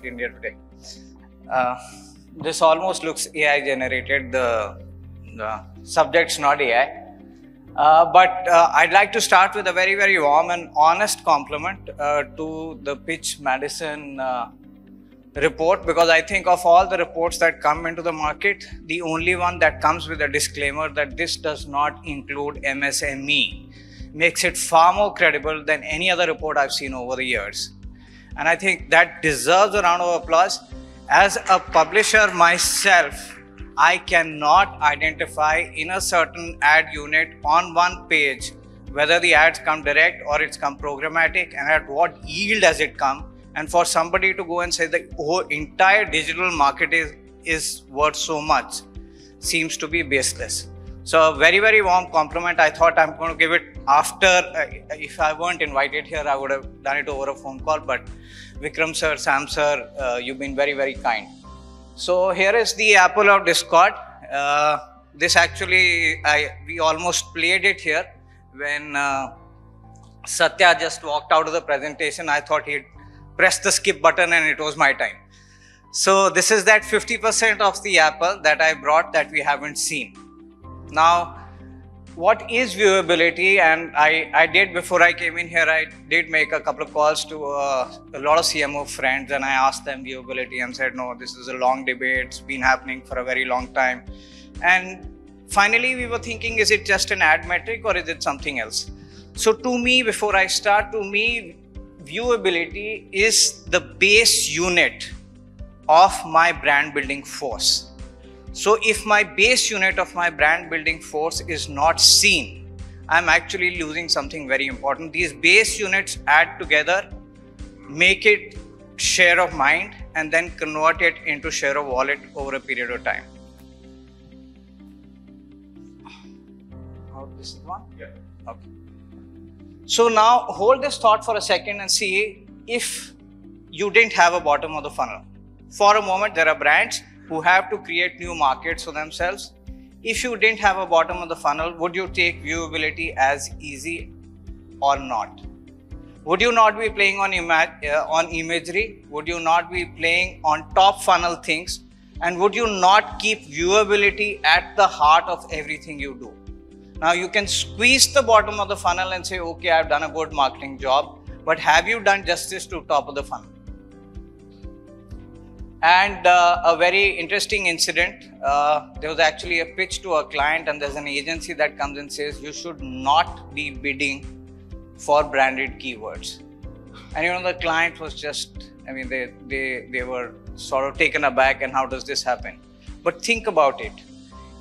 India Today. This almost looks AI generated. The subject's not AI. But I'd like to start with a very, very warm and honest compliment to the Pitch Madison report, because I think of all the reports that come into the market, the only one that comes with a disclaimer that this does not include MSME makes it far more credible than any other report I've seen over the years. And I think that deserves a round of applause. As a publisher myself, I cannot identify in a certain ad unit on one page whether the ads come direct or it's come programmatic and at what yield has it come. And for somebody to go and say the whole entire digital market is worth so much seems to be baseless. So a very, very warm compliment. I thought I'm going to give it after, if I weren't invited here, I would have done it over a phone call. But Vikram sir, Sam sir, you've been very, very kind. So here is the apple of discord. This actually, we almost played it here when Satya just walked out of the presentation. I thought he'd press the skip button and it was my time. So this is that 50% of the apple that I brought that we haven't seen. Now, what is viewability? And I did, before I came in here, I did make a couple of calls to a lot of CMO friends, and I asked them viewability and said, no, this is a long debate. It's been happening for a very long time. And finally, we were thinking, is it just an ad metric or is it something else? So to me, before I start, to me, viewability is the base unit of my brand building force. So if my base unit of my brand building force is not seen, I'm actually losing something very important. These base units add together, make it share of mind, and then convert it into share of wallet over a period of time. Oh, this is one? Yeah. Okay. So now hold this thought for a second and see if you didn't have a bottom of the funnel. For a moment, there are brands who have to create new markets for themselves. If you didn't have a bottom of the funnel, would you take viewability as easy or not? Would you not be playing on imagery? Would you not be playing on top funnel things? And would you not keep viewability at the heart of everything you do? Now you can squeeze the bottom of the funnel and say, okay, I've done a good marketing job, but have you done justice to top of the funnel? And a very interesting incident, there was actually a pitch to a client, and there's an agency that comes and says, you should not be bidding for branded keywords. And you know, the client was just, I mean, they were sort of taken aback, and how does this happen? But think about it.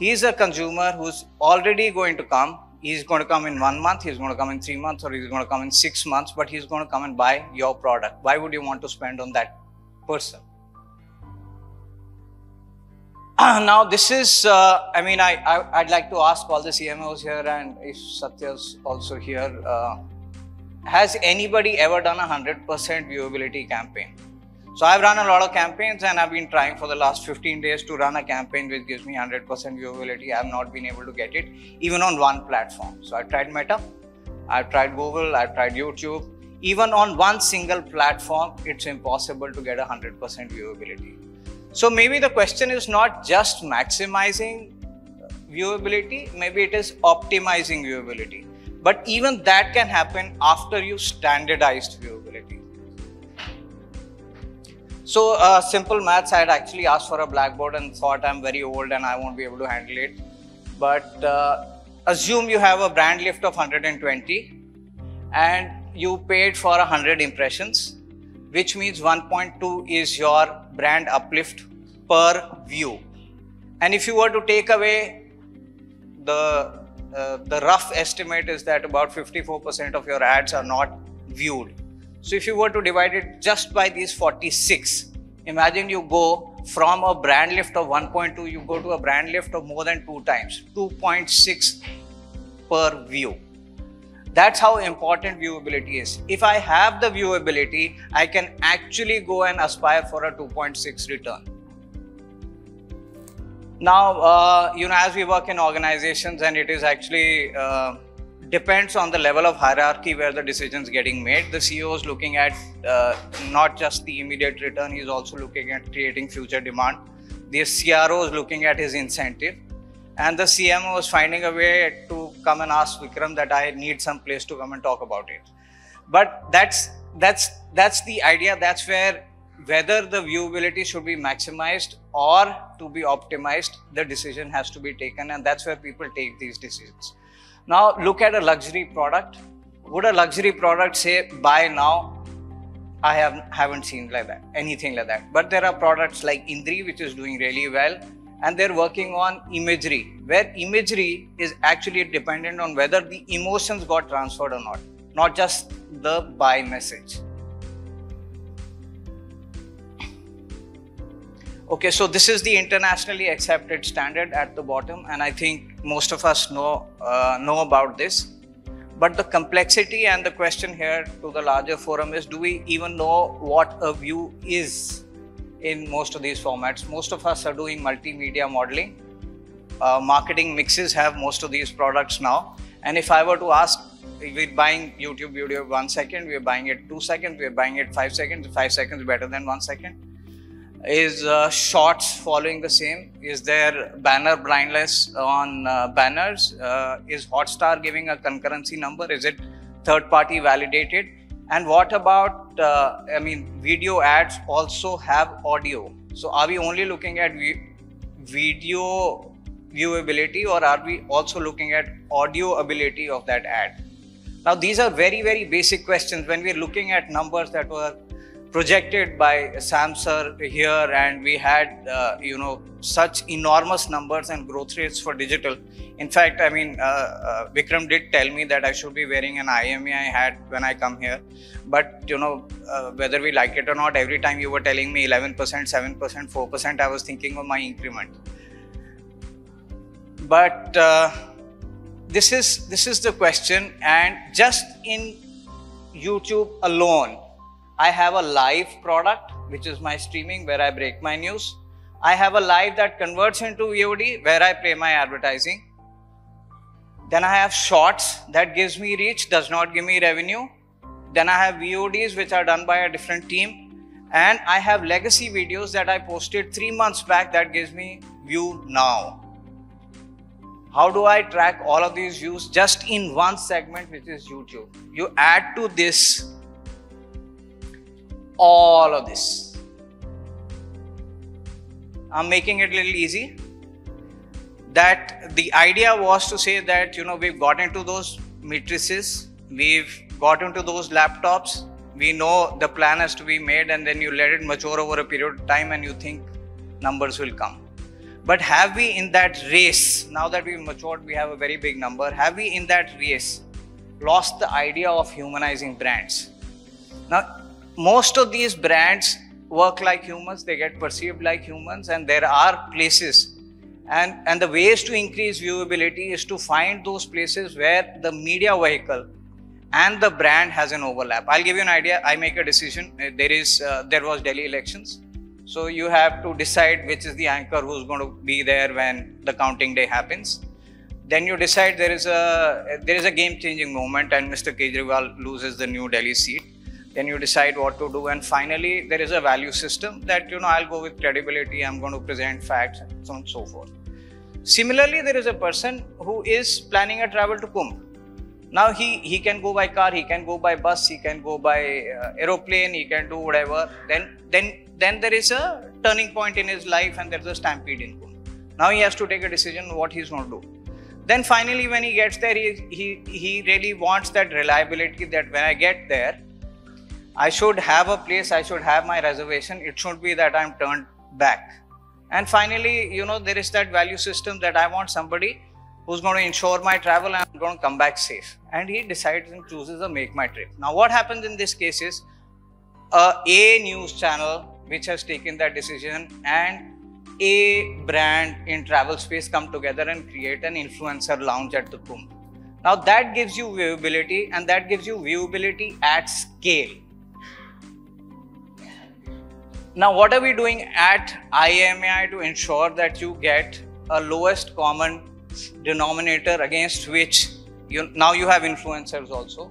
He's a consumer who's already going to come. He's going to come in 1 month, he's going to come in 3 months, or he's going to come in 6 months, but he's going to come and buy your product. Why would you want to spend on that person? Now this is, I mean, I'd like to ask all the CMOs here, and if Satya's also here, has anybody ever done a 100% viewability campaign? So I've run a lot of campaigns, and I've been trying for the last 15 days to run a campaign which gives me 100% viewability. I've not been able to get it, even on one platform. So I tried Meta, I've tried Google, I've tried YouTube. Even on one single platform, it's impossible to get 100% viewability. So maybe the question is not just maximizing viewability, maybe it is optimizing viewability. But even that can happen after you standardized viewability. So simple maths, I had actually asked for a blackboard and thought I'm very old and I won't be able to handle it. But assume you have a brand lift of 120 and you paid for 100 impressions, which means 1.2 is your brand uplift per view. And if you were to take away the rough estimate is that about 54% of your ads are not viewed. So if you were to divide it just by these 46, imagine you go from a brand lift of 1.2, you go to a brand lift of more than 2 times, 2.6 per view. That's how important viewability is. If I have the viewability, I can actually go and aspire for a 2.6 return. Now, you know, as we work in organizations, and it is actually depends on the level of hierarchy where the decision is getting made. The CEO is looking at not just the immediate return, he's also looking at creating future demand. The CRO is looking at his incentive, and the CMO is finding a way to come and ask Vikram that I need some place to come and talk about it. But that's the idea. That's where whether the viewability should be maximized or to be optimized, the decision has to be taken, and that's where people take these decisions. Now look at a luxury product. Would a luxury product say buy now? I haven't seen like that, anything like that. But there are products like Indri which is doing really well, and they're working on imagery, where imagery is actually dependent on whether the emotions got transferred or not just the buy message. Okay, so this is the internationally accepted standard at the bottom, and I think most of us know about this. But the complexity and the question here to the larger forum is, do we even know what a view is in most of these formats? Most of us are doing multimedia modeling. Marketing mixes have most of these products now. And if I were to ask, we're buying YouTube video 1 second, we're buying it 2 seconds, we're buying it 5 seconds, 5 seconds better than 1 second. Is shorts following the same? Is there banner blindness on banners? Is Hotstar giving a concurrency number? Is it third party validated? And what about, video ads also have audio. So are we only looking at video viewability, or are we also looking at audio ability of that ad? Now these are very, very basic questions. When we're looking at numbers that were projected by Sam sir here, and we had such enormous numbers and growth rates for digital. In fact, Vikram did tell me that I should be wearing an IMEI hat when I come here, but whether we like it or not, every time you were telling me 11%, 7%, 4%, I was thinking of my increment. But this is the question. And just in YouTube alone, I have a live product, which is my streaming, where I break my news. I have a live that converts into VOD, where I play my advertising. Then I have shorts that gives me reach, does not give me revenue. Then I have VODs, which are done by a different team. And I have legacy videos that I posted 3 months back that gives me view now. How do I track all of these views just in one segment, which is YouTube? You add to this all of this. I'm making it a little easy. That the idea was to say that, we've got into those matrices, we've got into those laptops, we know the plan has to be made, and then you let it mature over a period of time and you think numbers will come. But have we in that race, now that we've matured, we have a very big number, have we in that race lost the idea of humanizing brands? Now, most of these brands work like humans, they get perceived like humans, and there are places, and the ways to increase viewability is to find those places where the media vehicle and the brand has an overlap. I'll give you an idea. I make a decision. There was Delhi elections, so you have to decide which is the anchor who's going to be there when the counting day happens. Then you decide there is a game-changing moment and Mr. Kejriwal loses the New Delhi seat. Then you decide what to do, and finally there is a value system that I'll go with credibility, I'm going to present facts, and so on and so forth. Similarly, there is a person who is planning a travel to Kumbh. Now he can go by car, he can go by bus, he can go by aeroplane, he can do whatever. Then there is a turning point in his life, and there's a stampede in Kumbh. Now he has to take a decision what he's going to do. Then finally, when he gets there, he really wants that reliability that when I get there, I should have a place, I should have my reservation, it should be that I'm turned back. And finally, there is that value system that I want somebody who's going to ensure my travel and I'm going to come back safe. And he decides and chooses a Make My Trip. Now what happens in this case is, a news channel which has taken that decision and a brand in travel space come together and create an influencer lounge at the Kumbh. Now that gives you viewability, and that gives you viewability at scale. Now, what are we doing at IMEI to ensure that you get a lowest common denominator against which now you have influencers also.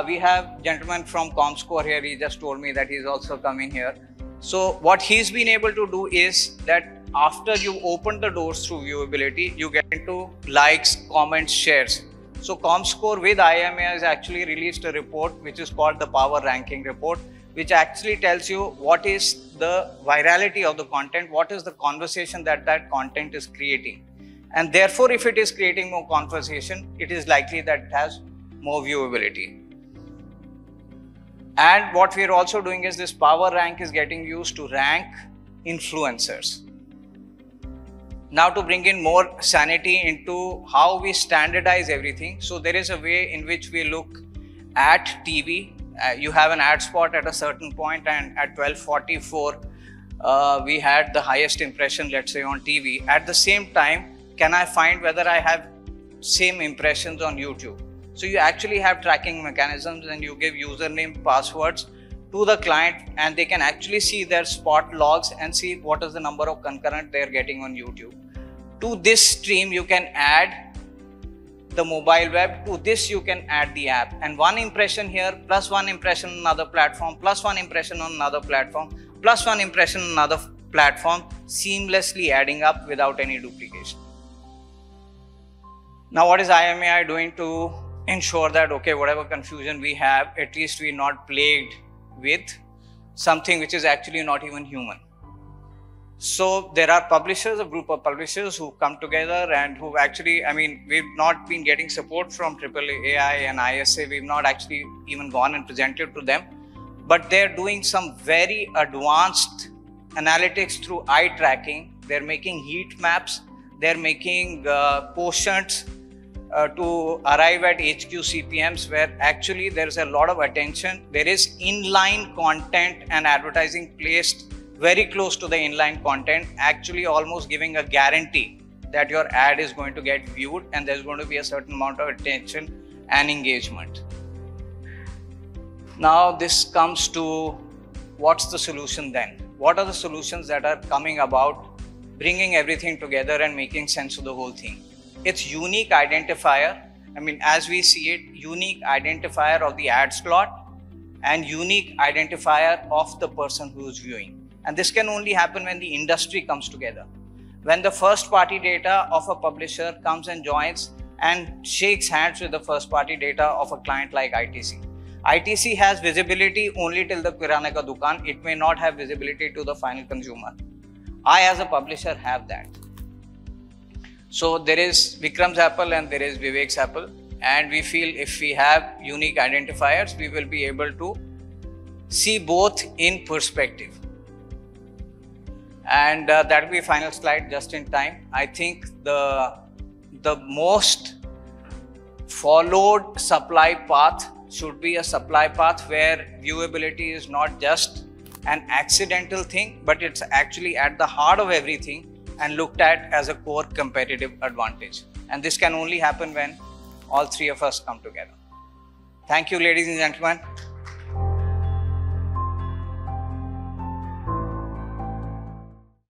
We have gentleman from Comscore here. He just told me that he's also coming here. So what he's been able to do is that after you open the doors through viewability, you get into likes, comments, shares. So Comscore with IMA has actually released a report which is called the Power Ranking Report, which actually tells you what is the virality of the content, what is the conversation that content is creating. And therefore, if it is creating more conversation, it is likely that it has more viewability. And what we are also doing is this power rank is getting used to rank influencers. Now to bring in more sanity into how we standardize everything. So there is a way in which we look at TV. You have an ad spot at a certain point, and at 12:44, we had the highest impression, let's say, on TV. At the same time, can I find whether I have same impressions on YouTube? So you actually have tracking mechanisms, and you give username, passwords to the client, and they can actually see their spot logs and see what is the number of concurrent they are getting on YouTube. To this stream, you can add the mobile web. To this, you can add the app. And one impression here, plus one impression on another platform, plus one impression on another platform, plus one impression on another platform, seamlessly adding up without any duplication. Now, what is IMAI doing to ensure that, okay, whatever confusion we have, at least we're not plagued with something which is actually not even human? So there are publishers, a group of publishers who come together and who actually, we've not been getting support from AAAI and ISA. We've not actually even gone and presented to them, but they're doing some very advanced analytics through eye tracking. They're making heat maps. They're making quotients to arrive at HQ CPMs, where actually there's a lot of attention. There is inline content and advertising placed very close to the inline content, actually almost giving a guarantee that your ad is going to get viewed and there's going to be a certain amount of attention and engagement. Now this comes to what's the solution then? What are the solutions that are coming about bringing everything together and making sense of the whole thing? It's unique identifier. As we see it, unique identifier of the ad slot and unique identifier of the person who is viewing. And this can only happen when the industry comes together. When the first party data of a publisher comes and joins and shakes hands with the first party data of a client like ITC. ITC has visibility only till the kirana ka dukan. It may not have visibility to the final consumer. I as a publisher have that. So there is Vikram's apple and there is Vivek's apple. And we feel if we have unique identifiers, we will be able to see both in perspective. And that will be final slide just in time. I think the most followed supply path should be a supply path where viewability is not just an accidental thing, but it's actually at the heart of everything and looked at as a core competitive advantage. And this can only happen when all three of us come together. Thank you, ladies and gentlemen.